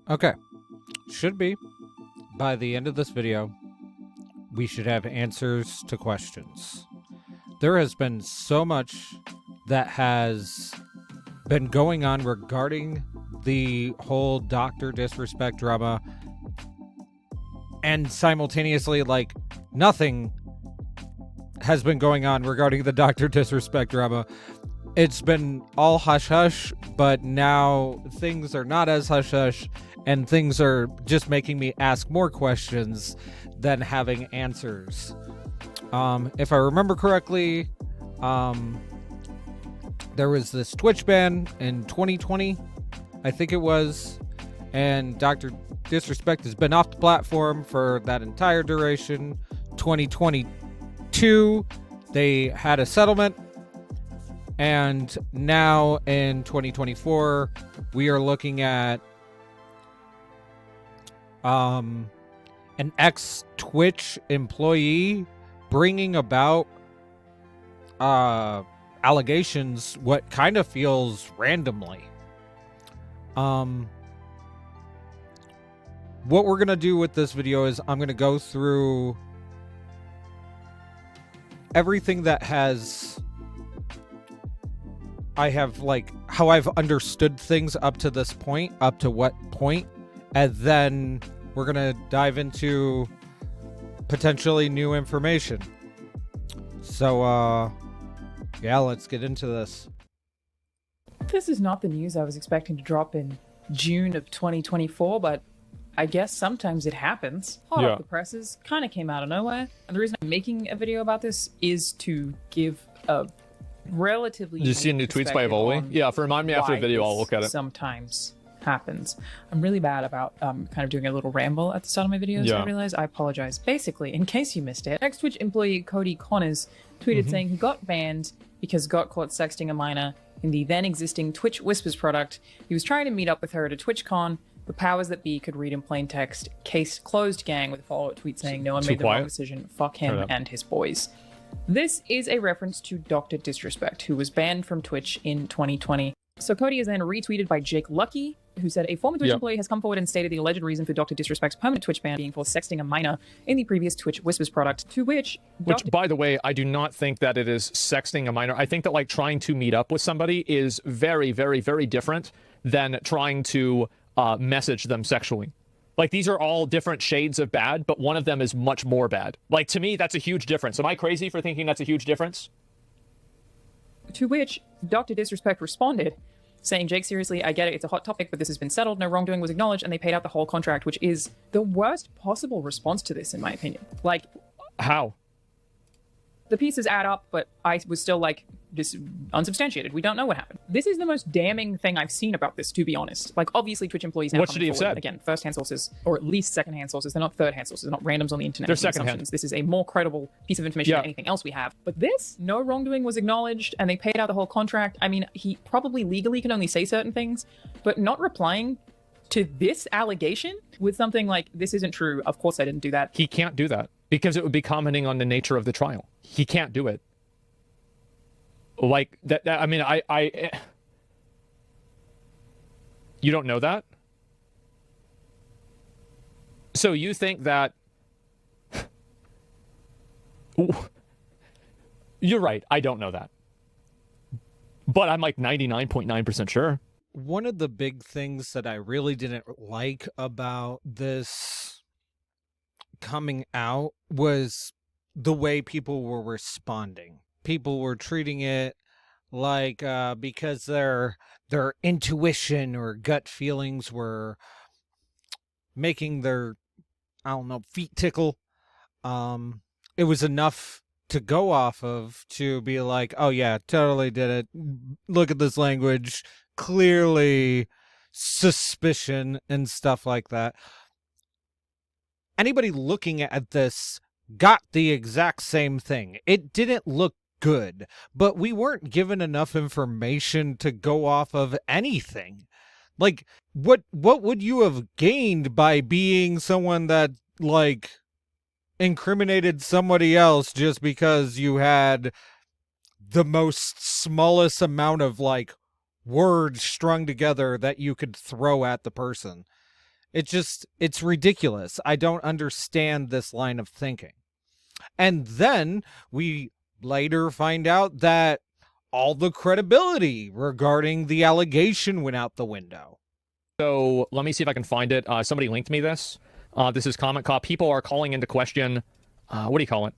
Okay. Should be. By the end of this video, we should have answers to questions. There has been so much that has been going on regarding the whole Dr. Disrespect drama, and simultaneously, like, nothing has been going on regarding the Dr. Disrespect drama. It's been all hush-hush, but now things are not as hush-hush, and things are just making me ask more questions than having answers. If I remember correctly, there was this Twitch ban in 2020, I think it was, and Dr. Disrespect has been off the platform for that entire duration. 2022, they had a settlement, and now in 2024, we are looking at an ex-Twitch employee bringing about allegations what kind of feels randomly. What we're gonna do with this video is I'm gonna go through everything that I have, like, how I've understood things up to this point, up to what point, and then we're gonna dive into potentially new information. So, yeah, let's get into this. This is not the news I was expecting to drop in June of 2024, but I guess sometimes it happens. Hot off the presses, kind of came out of nowhere. And the reason I'm making a video about this is to give a relatively... Did you see new tweets by Evoli? Yeah, remind me after the video, I'll look at it. Sometimes happens. I'm really bad about kind of doing a little ramble at the start of my videos. I realize. I apologize. Basically, in case you missed it, ex-Twitch employee Cody Connors tweeted saying he got banned because got caught sexting a minor in the then existing Twitch Whispers product. He was trying to meet up with her at a TwitchCon. The powers that be could read in plain text, case closed gang, with a follow-up tweet saying no one made the wrong decision, fuck him and his boys. This is a reference to Dr. Disrespect, who was banned from Twitch in 2020. So Cody is then retweeted by Jake Lucky, who said a former Twitch employee has come forward and stated the alleged reason for Dr. Disrespect's permanent Twitch ban being for sexting a minor in the previous Twitch Whispers product, to which... Which, by the way, I do not think that it is sexting a minor. I think that, like, trying to meet up with somebody is very, very, very different than trying to message them sexually. Like, these are all different shades of bad, but one of them is much more bad. Like, to me, that's a huge difference. Am I crazy for thinking that's a huge difference? To which Dr. Disrespect responded, saying, Jake, seriously, I get it, it's a hot topic, but this has been settled, no wrongdoing was acknowledged, and they paid out the whole contract, which is the worst possible response to this, in my opinion. Like... How? The pieces add up, but I was still like, this is unsubstantiated. We don't know what happened. This is the most damning thing I've seen about this, to be honest. Like, obviously, Twitch employees now what should he have said? Again, first-hand sources, or at least second-hand sources. They're not third-hand sources. They're not randoms on the internet. They're second-hand. This is a more credible piece of information than anything else we have. But this, no wrongdoing was acknowledged, and they paid out the whole contract. I mean, he probably legally can only say certain things, but not replying to this allegation with something like, this isn't true, of course I didn't do that. He can't do that, because it would be commenting on the nature of the trial. He can't do it. Like, that I mean, you don't know that? So you think that... You're right, I don't know that. But I'm like 99.9% sure. One of the big things that I really didn't like about this coming out was the way people were responding. People were treating it like because their intuition or gut feelings were making their, I don't know, feet tickle. It was enough to go off of to be like, oh yeah, totally did it. Look at this language. Clearly suspicion and stuff like that. Anybody looking at this got the exact same thing. It didn't look good, but we weren't given enough information to go off of anything. Like, what would you have gained by being someone that, like, incriminated somebody else just because you had the most smallest amount of, like, words strung together that you could throw at the person? It's ridiculous. I don't understand this line of thinking. And then we later find out that all the credibility regarding the allegation went out the window. So let me see if I can find it. Somebody linked me this. This is Comment Cop. People are calling into question. What do you call it?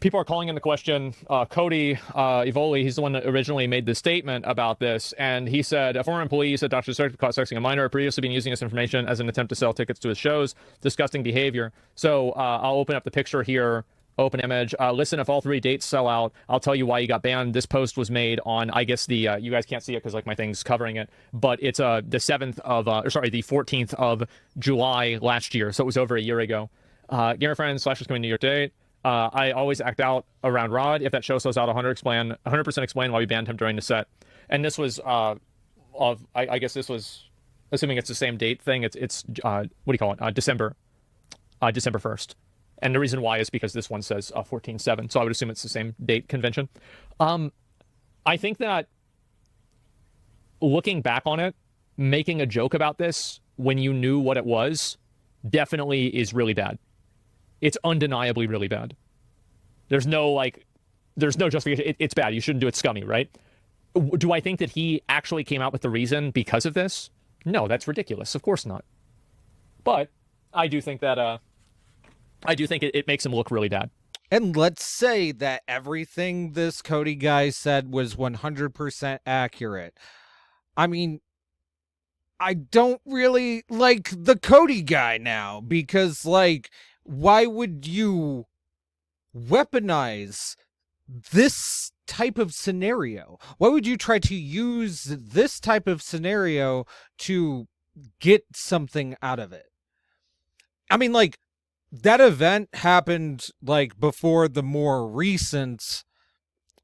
People are calling into question Cody Ivoli. He's the one that originally made the statement about this. And he said, a former employee said Dr. Sirk caught sexting a minor, had previously been using this information as an attempt to sell tickets to his shows. Disgusting behavior. So I'll open up the picture here. Open image. Listen, if all 3 dates sell out, I'll tell you why you got banned. This post was made on, I guess the, you guys can't see it because like my thing's covering it, but it's the 14th of July last year. So it was over a year ago. Gamer friends, Slash is coming to New York date. I always act out around Rod. If that show sells out, 100% explain why we banned him during the set. And this was, I guess this was, assuming it's the same date thing, it's what do you call it? December 1st. And the reason why is because this one says 14/7, so I would assume it's the same date convention. I think that looking back on it, making a joke about this when you knew what it was definitely is really bad. It's undeniably really bad. There's no justification. It's bad. You shouldn't do it. Scummy, right? Do I think that he actually came out with the reason because of this? No, that's ridiculous. Of course not. But I do think that it makes him look really bad. And let's say that everything this Cody guy said was 100% accurate. I mean, I don't really like the Cody guy now because, like, why would you weaponize this type of scenario? Why would you try to use this type of scenario to get something out of it? I mean, like, that event happened, like, before the more recent,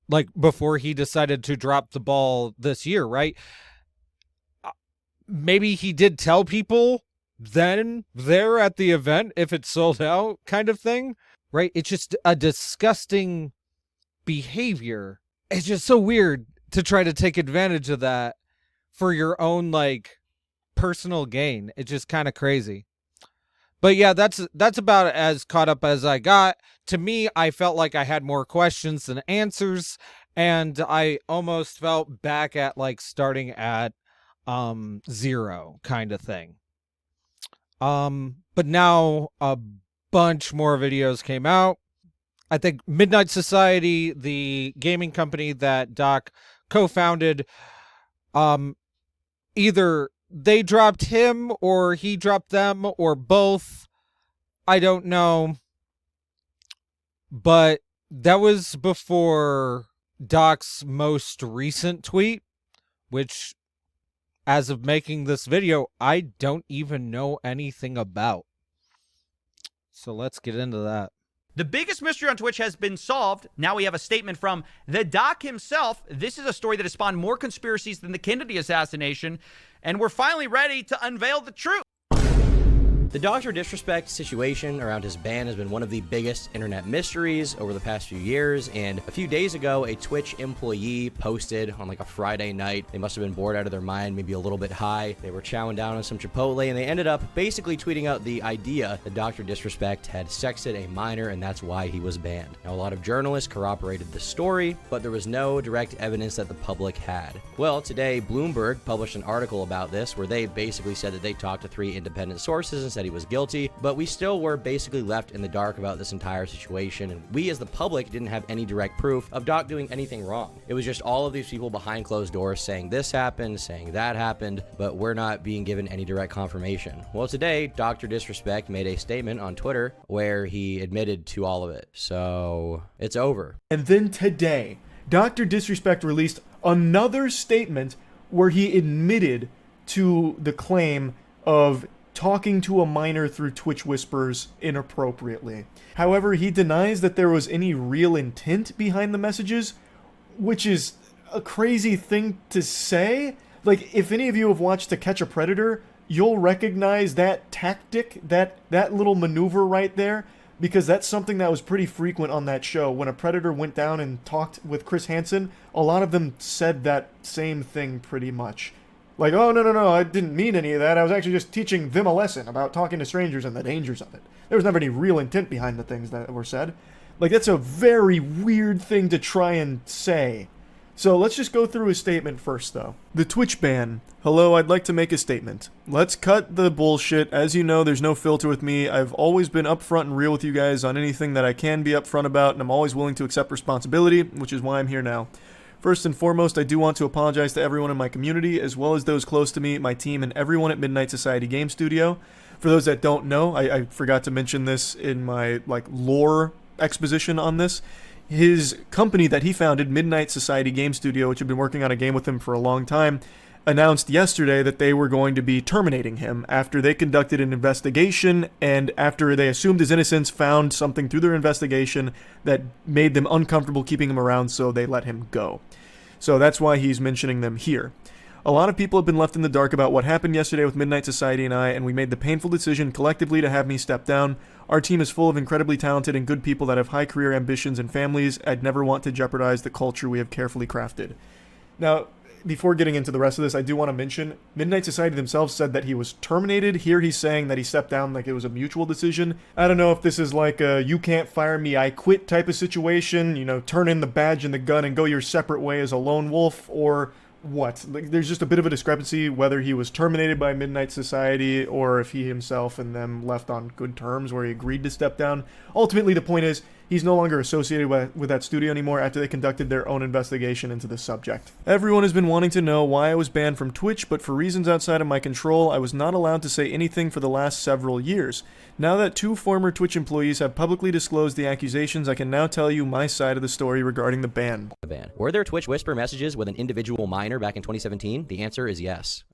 like, before he decided to drop the ball this year, right? Maybe he did tell people then there at the event if it sold out kind of thing, right? It's just a disgusting behavior. It's just so weird to try to take advantage of that for your own, like, personal gain. It's just kind of crazy. But yeah, that's about as caught up as I got. To me, I felt like I had more questions than answers, and I almost felt back at, like, starting at 0 kind of thing. But now a bunch more videos came out. I think Midnight Society, the gaming company that Doc co-founded, either they dropped him or he dropped them or both. I don't know. But that was before Doc's most recent tweet, which, as of making this video, I don't even know anything about. So let's get into that. The biggest mystery on Twitch has been solved. Now we have a statement from the Doc himself. This is a story that has spawned more conspiracies than the Kennedy assassination, and we're finally ready to unveil the truth. The Dr. Disrespect situation around his ban has been one of the biggest internet mysteries over the past few years, and a few days ago, a Twitch employee posted on like a Friday night. They must have been bored out of their mind, maybe a little bit high. They were chowing down on some Chipotle, and they ended up basically tweeting out the idea that Dr. Disrespect had sexted a minor, and that's why he was banned. Now, a lot of journalists corroborated the story, but there was no direct evidence that the public had. Well, today, Bloomberg published an article about this where they basically said that they talked to 3 independent sources and said he was guilty, but we still were basically left in the dark about this entire situation, and we as the public didn't have any direct proof of Doc doing anything wrong. It was just all of these people behind closed doors saying this happened, saying that happened, but we're not being given any direct confirmation. Well, today, Dr. Disrespect made a statement on Twitter where he admitted to all of it. So it's over. And then today, Dr. Disrespect released another statement where he admitted to the claim of talking to a minor through Twitch whispers inappropriately. However, he denies that there was any real intent behind the messages, which is a crazy thing to say. Like, if any of you have watched To Catch a Predator, you'll recognize that tactic, that little maneuver right there, because that's something that was pretty frequent on that show. When a predator went down and talked with Chris Hansen, a lot of them said that same thing pretty much. Like, oh, no, I didn't mean any of that. I was actually just teaching them a lesson about talking to strangers and the dangers of it. There was never any real intent behind the things that were said. Like, that's a very weird thing to try and say. So let's just go through his statement first, though. The Twitch ban. Hello, I'd like to make a statement. Let's cut the bullshit. As you know, there's no filter with me. I've always been upfront and real with you guys on anything that I can be upfront about, and I'm always willing to accept responsibility, which is why I'm here now. First and foremost, I do want to apologize to everyone in my community, as well as those close to me, my team, and everyone at Midnight Society Game Studio. For those that don't know, I forgot to mention this in my lore exposition on this. His company that he founded, Midnight Society Game Studio, which had been working on a game with him for a long time, announced yesterday that they were going to be terminating him after they conducted an investigation, and after they assumed his innocence, found something through their investigation that made them uncomfortable keeping him around, so they let him go. So that's why he's mentioning them here. A lot of people have been left in the dark about what happened yesterday with Midnight Society and I, and we made the painful decision collectively to have me step down. Our team is full of incredibly talented and good people that have high career ambitions and families. I'd never want to jeopardize the culture we have carefully crafted. Now, before getting into the rest of this, I do want to mention, Midnight Society themselves said that he was terminated. Here he's saying that he stepped down like it was a mutual decision. I don't know if this is like a you can't fire me, I quit type of situation, you know, turn in the badge and the gun and go your separate way as a lone wolf, or what? Like, there's just a bit of a discrepancy whether he was terminated by Midnight Society or if he himself and them left on good terms where he agreed to step down. Ultimately, the point is, he's no longer associated with that studio anymore after they conducted their own investigation into the subject. Everyone has been wanting to know why I was banned from Twitch, but for reasons outside of my control, I was not allowed to say anything for the last several years. Now that 2 former Twitch employees have publicly disclosed the accusations, I can now tell you my side of the story regarding the ban. Were there Twitch whisper messages with an individual minor back in 2017? The answer is yes.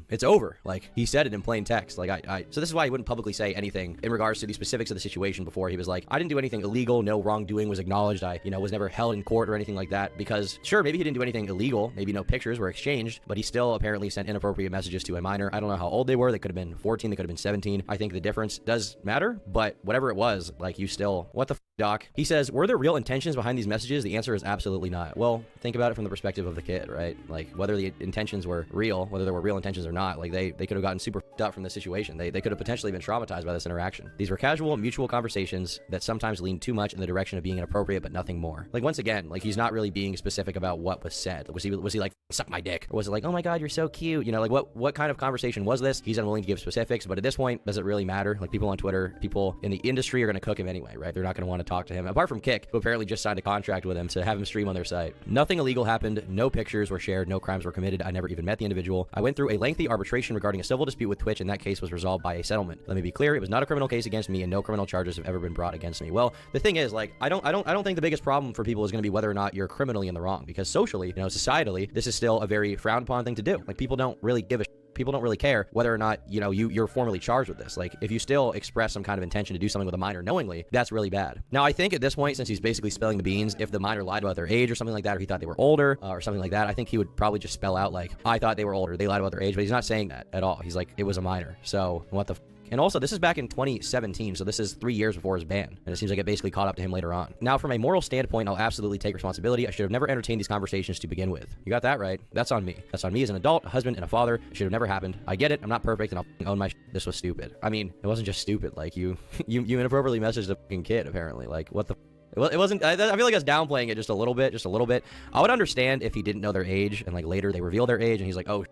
It's over. Like, he said it in plain text. Like, so this is why he wouldn't publicly say anything in regards to the specifics of the situation before. He was like, I didn't do anything illegal. No wrongdoing was acknowledged. I, was never held in court or anything like that, because sure, maybe he didn't do anything illegal. Maybe no pictures were exchanged, but he still apparently sent inappropriate messages to a minor. I don't know how old they were. They could have been 14. They could have been 17. I think the difference does matter, but whatever it was, like, you still, what the doc? He says, were there real intentions behind these messages? The answer is absolutely not. Well, think about it from the perspective of the kid, right? Like, whether the intentions were real, whether there were real intentions or not, like, they could have gotten super up from this situation. They could have potentially been traumatized by this interaction. These were casual, mutual conversations that sometimes leaned too much in the direction of being inappropriate, but nothing more. Like, once again, like, he's not really being specific about what was said. Was he like, suck my dick? Or was it like, oh my god, you're so cute? Like, what kind of conversation was this? He's unwilling to give specifics, but at this point, does it really matter? Like, people on Twitter, people in the industry are going to cook him anyway, right? They're not going to want to talk to him. Apart from Kick, who apparently just signed a contract with him to have him stream on their site. Nothing illegal happened. No pictures were shared. No crimes were committed. I never even met the individual. I went through a lengthy arbitration regarding a civil dispute with Twitch, and that case was resolved by a settlement. Let me be clear, it was not a criminal case against me, and no criminal charges have ever been brought against me. Well, the thing is, like, I don't think the biggest problem for people is going to be whether or not you're criminally in the wrong, because socially, societally, this is still a very frowned upon thing to do. Like, people don't really give a people don't really care whether or not, you're formally charged with this. Like, if you still express some kind of intention to do something with a minor knowingly, that's really bad. Now, I think at this point, since he's basically spilling the beans, if the minor lied about their age or something like that, or he thought they were older or something like that, I think he would probably just spell out, like, I thought they were older, they lied about their age, but he's not saying that at all. He's like, it was a minor. So, what the And also, this is back in 2017, so this is 3 years before his ban, and it seems like it basically caught up to him later on. Now, from a moral standpoint, I'll absolutely take responsibility. I should have never entertained these conversations to begin with. You got that right. That's on me. That's on me as an adult, a husband, and a father. It should have never happened. I get it. I'm not perfect, and I'll own my shit. This was stupid. I mean, it wasn't just stupid. Like, you inappropriately messaged a fucking kid, apparently. Like, what the... It wasn't. I feel like I was downplaying it just a little bit. I would understand if he didn't know their age, and like later they reveal their age, and he's like, oh,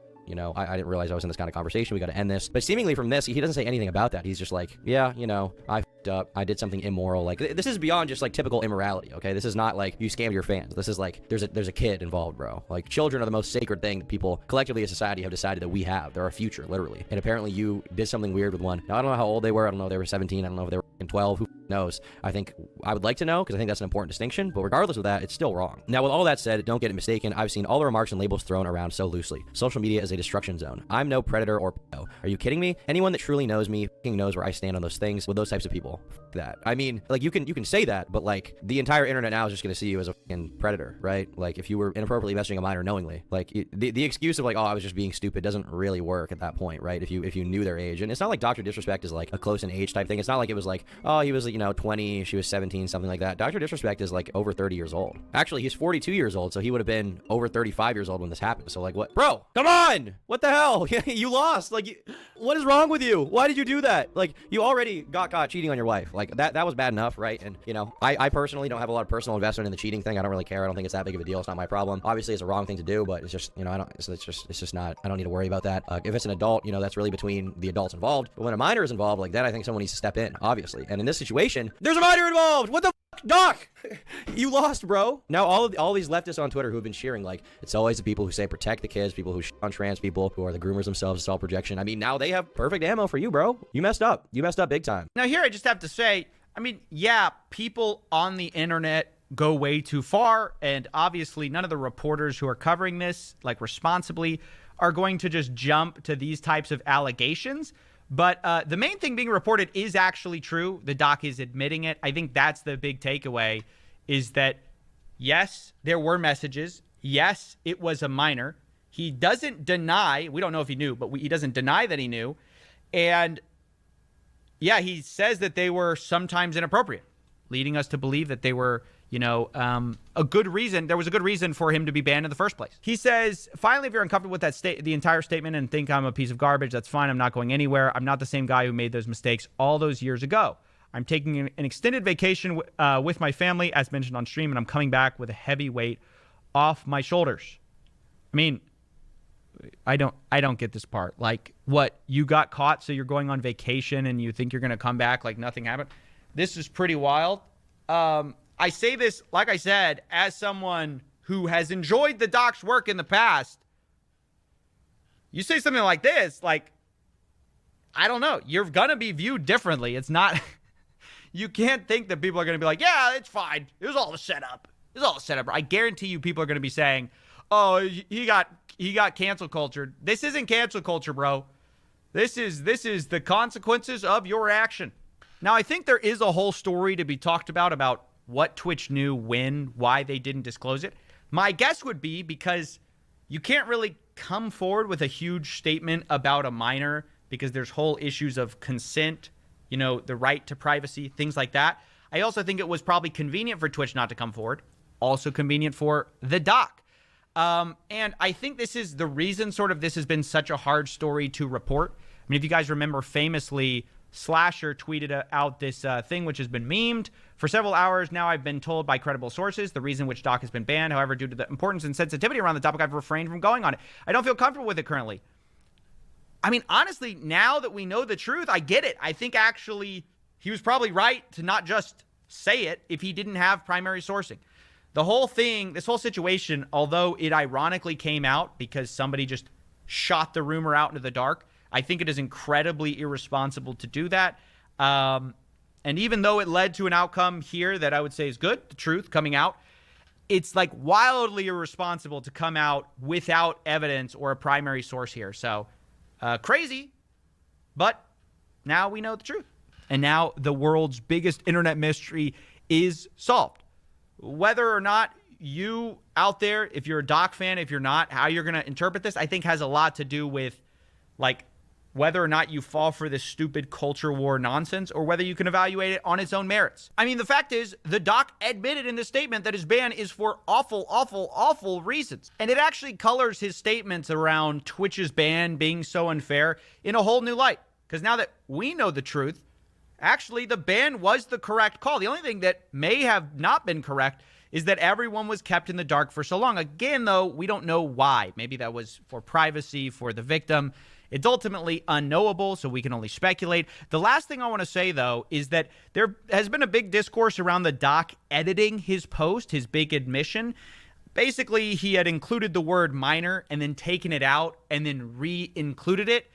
I didn't realize I was in this kind of conversation. We got to end this. But seemingly from this, he doesn't say anything about that. He's just like, yeah, I f***ed up. I did something immoral. Like, this is beyond just like typical immorality, okay? This is not like you scammed your fans. This is like, there's a kid involved, bro. Like, children are the most sacred thing that people collectively as society have decided that we have. They're our future, literally. And apparently you did something weird with one. Now, I don't know how old they were. I don't know if they were 17. I don't know if they were 12. Who knows? I would like to know, because I think that's an important distinction. But regardless of that, it's still wrong. Now, with all that said, don't get it mistaken. I've seen all the remarks and labels thrown around so loosely. Social media is a destruction zone. I'm no predator or p***o. Are you kidding me? Anyone that truly knows me f***ing knows where I stand on those things with those types of people. F*** that. I mean, like, you can say that, but like, the entire internet now is just going to see you as a f***ing predator, right? Like, if you were inappropriately messaging a minor knowingly, like, the excuse of like, oh, I was just being stupid doesn't really work at that point, right? If you knew their age. And it's not like Dr. Disrespect is like a close in age type thing. It's not like it was like, oh, he was, 20, she was 17, something like that. Dr. Disrespect is like over 30 years old. Actually, he's 42 years old, so he would have been over 35 years old when this happened. So like, what? Bro, come on! What the hell? You lost. Like, what is wrong with you? Why did you do that? Like, you already got caught cheating on your wife. Like, that was bad enough, right? And, I personally don't have a lot of personal investment in the cheating thing. I don't really care. I don't think it's that big of a deal. It's not my problem. Obviously, it's a wrong thing to do, but it's just, it's just not, I don't need to worry about that. If it's an adult, that's really between the adults involved. But when a minor is involved, like that, I think someone needs to step in, obviously. And in this situation, there's a minor involved. What the f, Doc? You lost, bro. Now all these leftists on Twitter who've been cheering, like, it's always the people who say protect the kids, people who on trans people, who are the groomers themselves, it's all projection. I mean, now they have perfect ammo for you, bro. You messed up. You messed up big time. Now here I just have to say, I mean, yeah, people on the internet go way too far, and obviously none of the reporters who are covering this, like, responsibly, are going to just jump to these types of allegations. But the main thing being reported is actually true. The doc is admitting it. I think that's the big takeaway, is that, yes, there were messages. Yes, it was a minor. He doesn't deny. We don't know if he knew, but he doesn't deny that he knew. And, yeah, he says that they were sometimes inappropriate, leading us to believe that they were, a good reason. There was a good reason for him to be banned in the first place. He says, finally, if you're uncomfortable with that the entire statement and think I'm a piece of garbage, that's fine. I'm not going anywhere. I'm not the same guy who made those mistakes all those years ago. I'm taking an extended vacation with my family, as mentioned on stream, and I'm coming back with a heavy weight off my shoulders. I mean, I don't get this part. Like, what? You got caught, so you're going on vacation and you think you're going to come back like nothing happened? This is pretty wild. I say this, like I said, as someone who has enjoyed the doc's work in the past. You say something like this, like, I don't know. You're going to be viewed differently. It's not, you can't think that people are going to be like, yeah, it's fine. It was all a setup. It was all a setup. I guarantee you people are going to be saying, oh, he got cancel culture. This isn't cancel culture, bro. This is the consequences of your action. Now, I think there is a whole story to be talked about what Twitch knew, when, why they didn't disclose it. My guess would be because you can't really come forward with a huge statement about a minor because there's whole issues of consent, the right to privacy, things like that. I also think it was probably convenient for Twitch not to come forward. Also convenient for the doc. And I think this is the reason this has been such a hard story to report. I mean, if you guys remember, famously, Slasher tweeted out this thing which has been memed for several hours now. I've been told by credible sources the reason which doc has been banned. However, due to the importance and sensitivity around the topic, I've refrained from going on it. I don't feel comfortable with it currently. I mean, honestly, now that we know the truth, I get it. I think actually he was probably right to not just say it if he didn't have primary sourcing. The whole thing, this whole situation, although it ironically came out because somebody just shot the rumor out into the dark, I think it is incredibly irresponsible to do that. And even though it led to an outcome here that I would say is good, the truth coming out, it's like wildly irresponsible to come out without evidence or a primary source here. So crazy, but now we know the truth. And now the world's biggest internet mystery is solved. Whether or not you out there, if you're a doc fan, if you're not, how you're going to interpret this, I think has a lot to do with like whether or not you fall for this stupid culture war nonsense or whether you can evaluate it on its own merits. I mean, the fact is, the doc admitted in this statement that his ban is for awful, awful, awful reasons. And it actually colors his statements around Twitch's ban being so unfair in a whole new light. Because now that we know the truth, actually the ban was the correct call. The only thing that may have not been correct is that everyone was kept in the dark for so long. Again, though, we don't know why. Maybe that was for privacy, for the victim. It's ultimately unknowable, so we can only speculate. The last thing I want to say, though, is that there has been a big discourse around the doc editing his post, his big admission. Basically, he had included the word minor and then taken it out and then re-included it,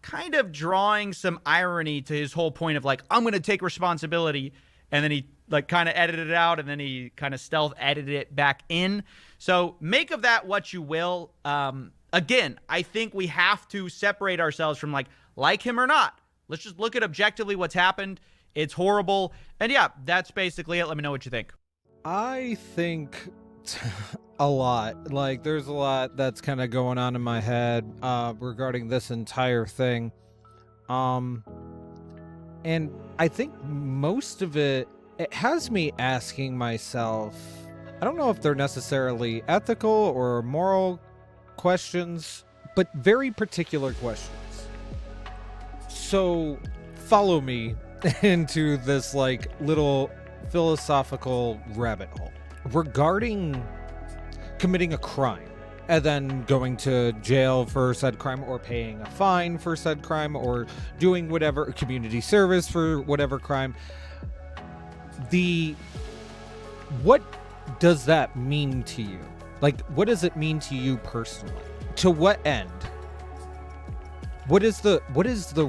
kind of drawing some irony to his whole point of like, I'm going to take responsibility. And then he like kind of edited it out and then he kind of stealth edited it back in. So make of that what you will. Again, I think we have to separate ourselves from like him or not. Let's just look at objectively what's happened. It's horrible. And yeah, that's basically it. Let me know what you think. I think a lot. Like, there's a lot that's kind of going on in my head regarding this entire thing. And I think most of it has me asking myself, I don't know if they're necessarily ethical or moral questions, but very particular questions. So follow me into this like little philosophical rabbit hole regarding committing a crime and then going to jail for said crime, or paying a fine for said crime, or doing whatever community service for whatever crime. What does that mean to you? Like, what does it mean to you personally? To what end? What is the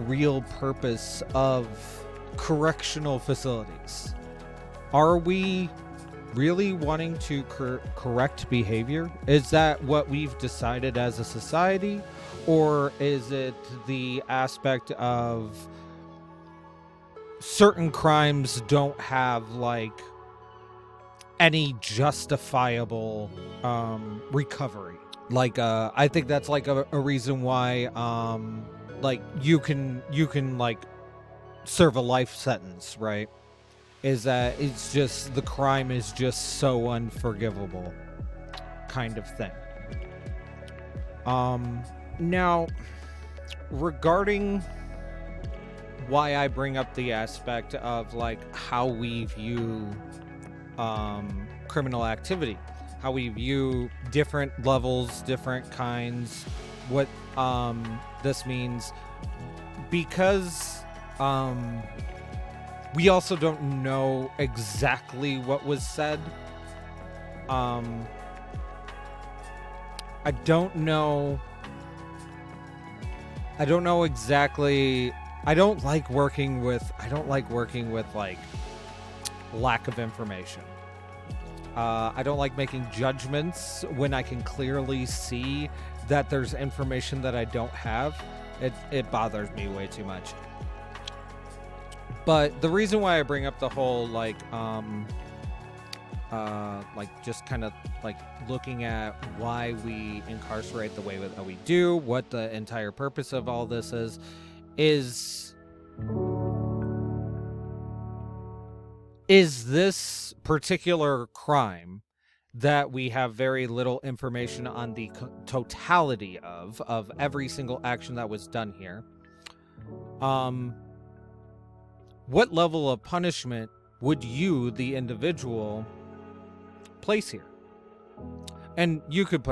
real purpose of correctional facilities? Are we really wanting to correct behavior? Is that what we've decided as a society? Or is it the aspect of certain crimes don't have like any justifiable recovery? Like I think that's like a reason why like you can like serve a life sentence, right? Is that it's just the crime is just so unforgivable kind of thing. Now regarding why I bring up the aspect of like how we view criminal activity, how we view different levels, different kinds, what this means, because we also don't know exactly what was said. I don't know exactly. I don't like working with like lack of information. I don't like making judgments when I can clearly see that there's information that I don't have. It bothers me way too much. But the reason why I bring up the whole like just kind of like looking at why we incarcerate the way that we do, what the entire purpose of all this is this particular crime that we have very little information on the totality of every single action that was done here. What level of punishment would you, the individual, place here? And you could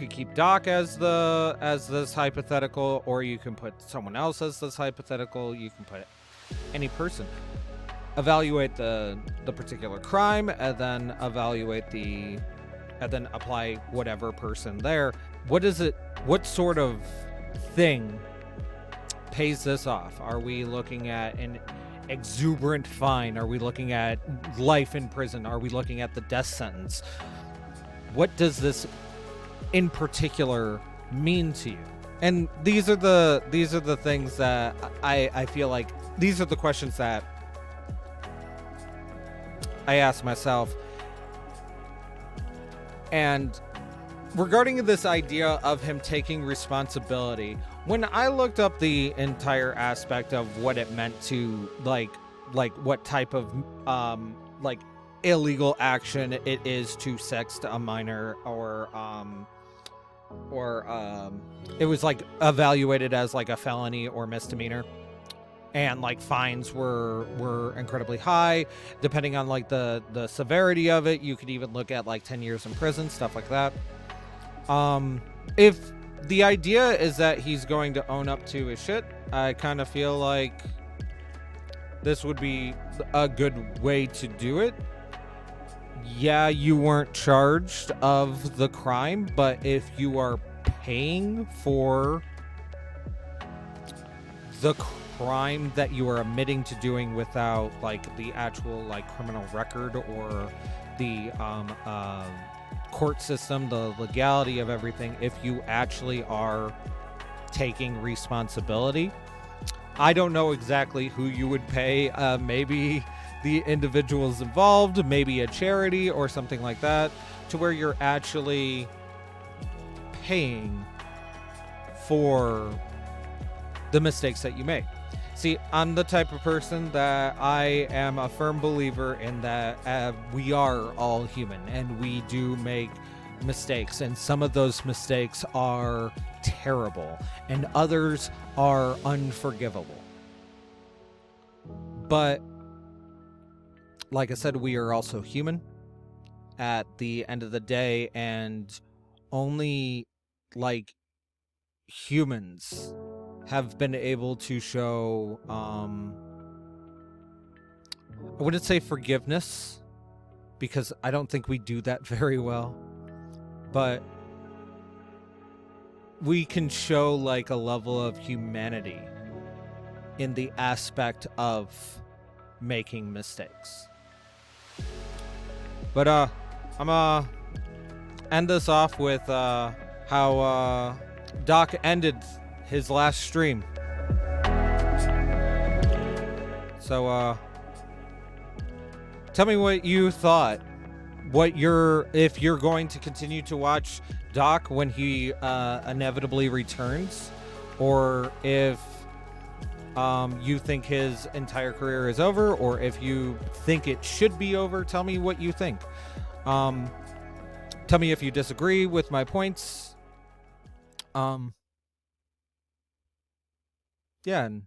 keep Doc as this hypothetical, or you can put someone else as this hypothetical. You can put any person. Evaluate the particular crime, and then apply whatever person there. What sort of thing pays this off? Are we looking at an exuberant fine? Are we looking at life in prison? Are we looking at the death sentence? What does this in particular mean to you? And these are the things that I feel like these are the questions that I ask myself. And regarding this idea of him taking responsibility, when I looked up the entire aspect of what it meant to like what type of like illegal action it is to sext a minor, or it was like evaluated as like a felony or misdemeanor, and like fines were incredibly high depending on like the severity of it. You could even look at like 10 years in prison, stuff like that. If the idea is that he's going to own up to his shit, I kind of feel like this would be a good way to do it. Yeah, you weren't charged of the crime, but if you are paying for the crime that you are admitting to doing without like the actual like criminal record or the court system, the legality of everything, if you actually are taking responsibility, I don't know exactly who you would pay. Maybe the individuals involved, maybe a charity or something like that, to where you're actually paying for the mistakes that you make. See, I'm the type of person that I am a firm believer in that we are all human and we do make mistakes, and some of those mistakes are terrible and others are unforgivable. But like I said, we are also human at the end of the day, and only like humans have been able to show I wouldn't say forgiveness, because I don't think we do that very well, but we can show like a level of humanity in the aspect of making mistakes. But I'm gonna end this off with how Doc ended his last stream. So tell me what you thought. If you're going to continue to watch Doc when he inevitably returns, or if you think his entire career is over, or if you think it should be over. Tell me what you think. Tell me if you disagree with my points. Yeah, and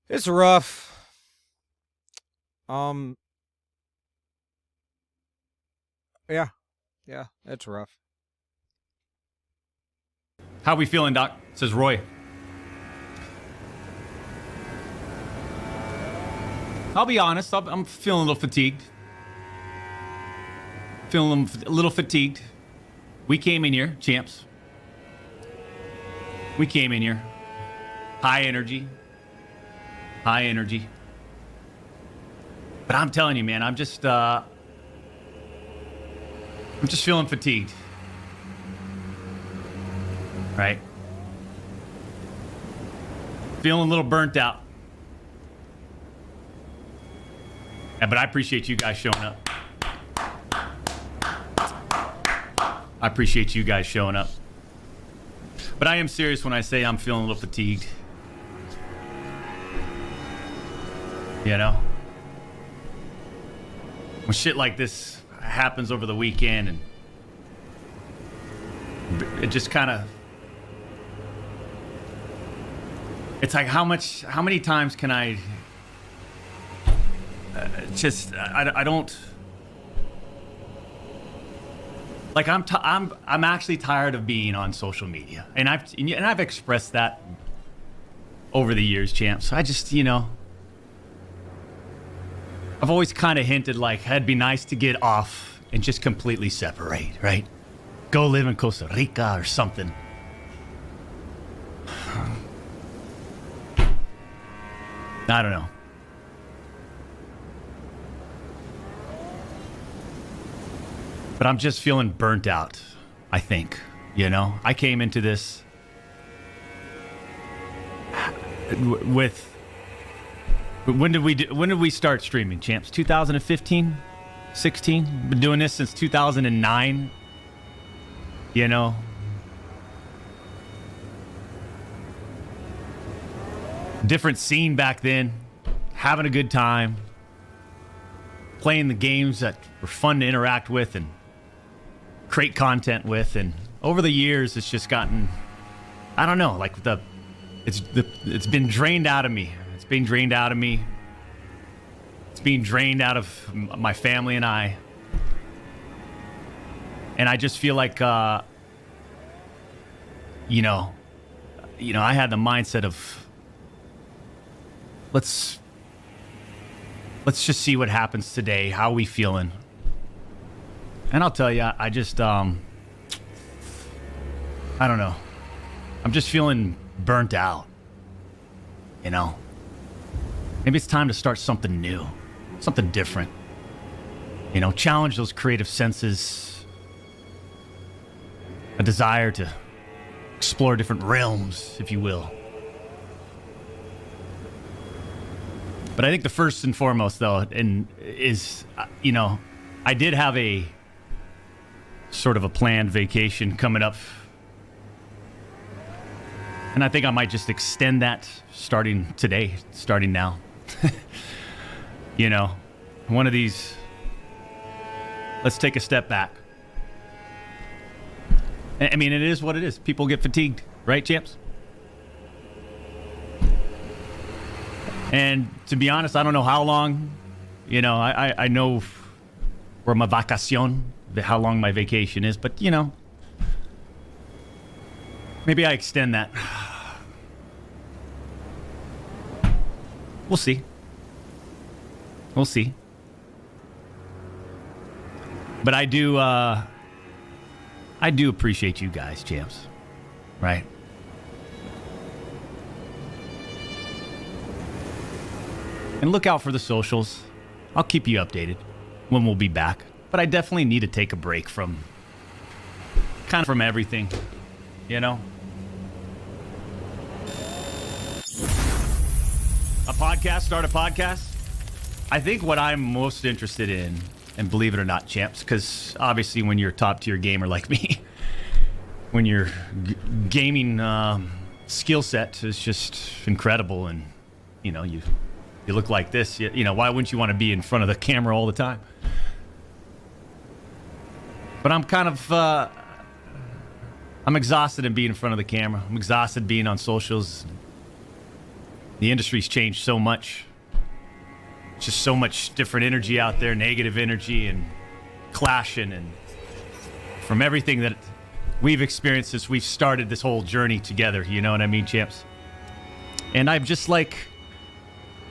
it's rough. Yeah, it's rough. How we feeling, Doc? Says Roy. I'll be honest, I'm feeling a little fatigued. Feeling a little fatigued. We came in here, champs. We came in here. High energy. High energy. But I'm telling you, man, I'm just feeling fatigued. Right? Feeling a little burnt out. Yeah, but I appreciate you guys showing up. I appreciate you guys showing up. But I am serious when I say I'm feeling a little fatigued. You know? When shit like this happens over the weekend and it just kind of... It's like, how many times can I I don't like, I'm actually tired of being on social media, and I've expressed that over the years, champs. I just, I've always kind of hinted like it'd be nice to get off and just completely separate, right? Go live in Costa Rica or something. I don't know. But I'm just feeling burnt out, I think. I came into this with... When did we start streaming, champs? 2015? 16? Been doing this since 2009. Different scene back then, having a good time, playing the games that were fun to interact with and create content with, and over the years it's just gotten, I don't know, like it's been drained out of me. It's being drained out of me. It's being drained out of my family and I. And I just feel like I had the mindset of let's just see what happens today. How are we feeling? And I'll tell you, I just, I don't know. I'm just feeling burnt out. Maybe it's time to start something new, something different. Challenge those creative senses, a desire to explore different realms, if you will. But I think the first and foremost, though, is I did have a sort of a planned vacation coming up And I think I might just extend that starting today, starting now. You know, one of these, let's take a step back. I mean, it is what it is. People get fatigued, right, champs? And to be honest, I don't know how long, you know, I know where my vacacion, how long my vacation is, but, you know, maybe I extend that. We'll see. We'll see. But I do appreciate you guys, champs. Right? And look out for the socials. I'll keep you updated when we'll be back. But I definitely need to take a break from everything, you know? Start a podcast. I think what I'm most interested in, and believe it or not, champs, because obviously when you're a top tier gamer like me, when your gaming skill set is just incredible, and you know you look like this, you know, why wouldn't you want to be in front of the camera all the time? But I'm kind of I'm exhausted in being in front of the camera. I'm exhausted being on socials. The industry's changed so much. Just so much different energy out there, negative energy and clashing, and from everything that we've experienced since we've started this whole journey together, you know what I mean, champs? And I'm just like,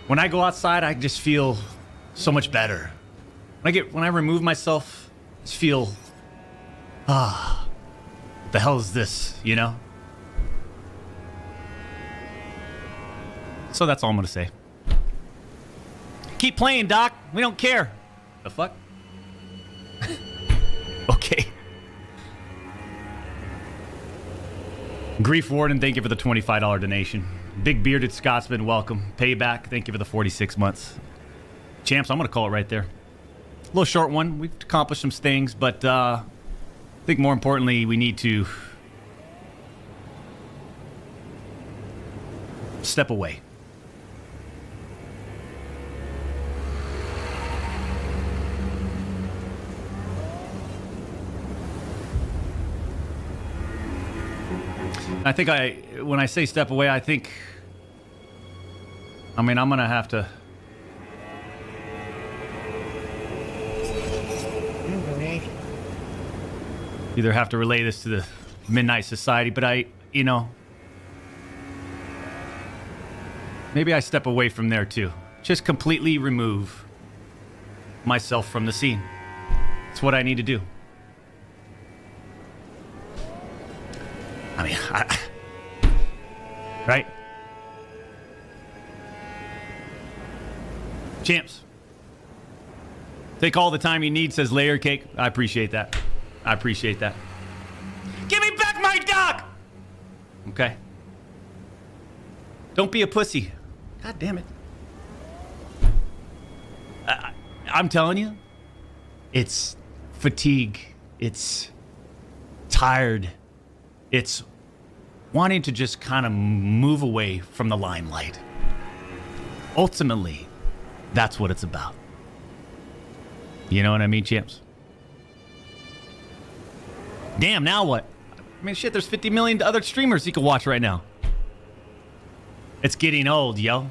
when I go outside, I just feel so much better. When I remove myself, I just feel, what the hell is this, you know? So that's all I'm going to say. Keep playing, Doc. We don't care. The fuck? Okay. Grief Warden, thank you for the $25 donation. Big Bearded Scotsman, welcome. Payback, thank you for the 46 months. Champs, I'm going to call it right there. A little short one. We've accomplished some things, but I think more importantly, we need to step away. I think when I say step away, I'm going to have to. Either have to relay this to the Midnight Society, but maybe I step away from there too. Just completely remove myself from the scene. It's what I need to do. I mean, right? Champs. Take all the time you need, says Layer Cake. I appreciate that. I appreciate that. Give me back my doc! Okay. Don't be a pussy. God damn it. I'm telling you, it's fatigue. It's tired. It's wanting to just kind of move away from the limelight. Ultimately, that's what it's about. You know what I mean, champs? Damn, now what? I mean, shit, there's 50 million other streamers you can watch right now. It's getting old, yo.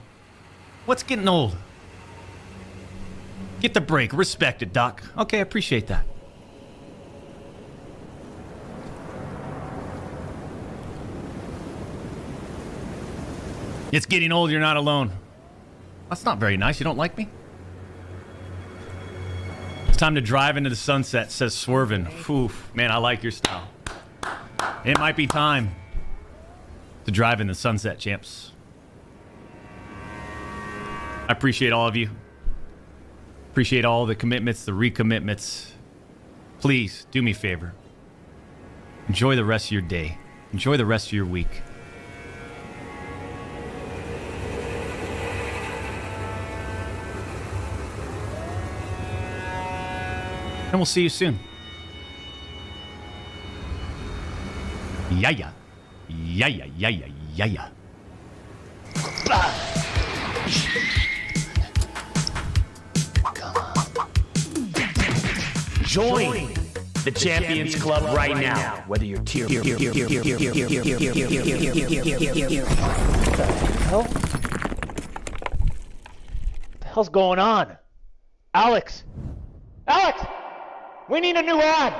What's getting old? Get the break. Respect it, Doc. Okay, I appreciate that. It's getting old, you're not alone. That's not very nice. You don't like me? It's time to drive into the sunset, says Swervin. Oof, man, I like your style. It might be time to drive in the sunset, champs. I appreciate all of you. Appreciate all the commitments, the recommitments. Please, do me a favor. Enjoy the rest of your day. Enjoy the rest of your week. And we'll see you soon. Yeah, yeah. Yeah, yeah, yeah, yeah, Yeah. Join the Champions Club right now. Whether you're tier. What the hell's going on? Alex! Alex! We need a new ad!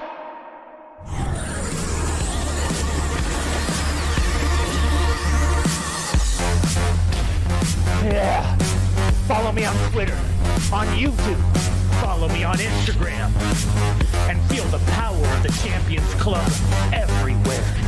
Yeah! Follow me on Twitter, on YouTube, follow me on Instagram, and feel the power of the Champions Club everywhere.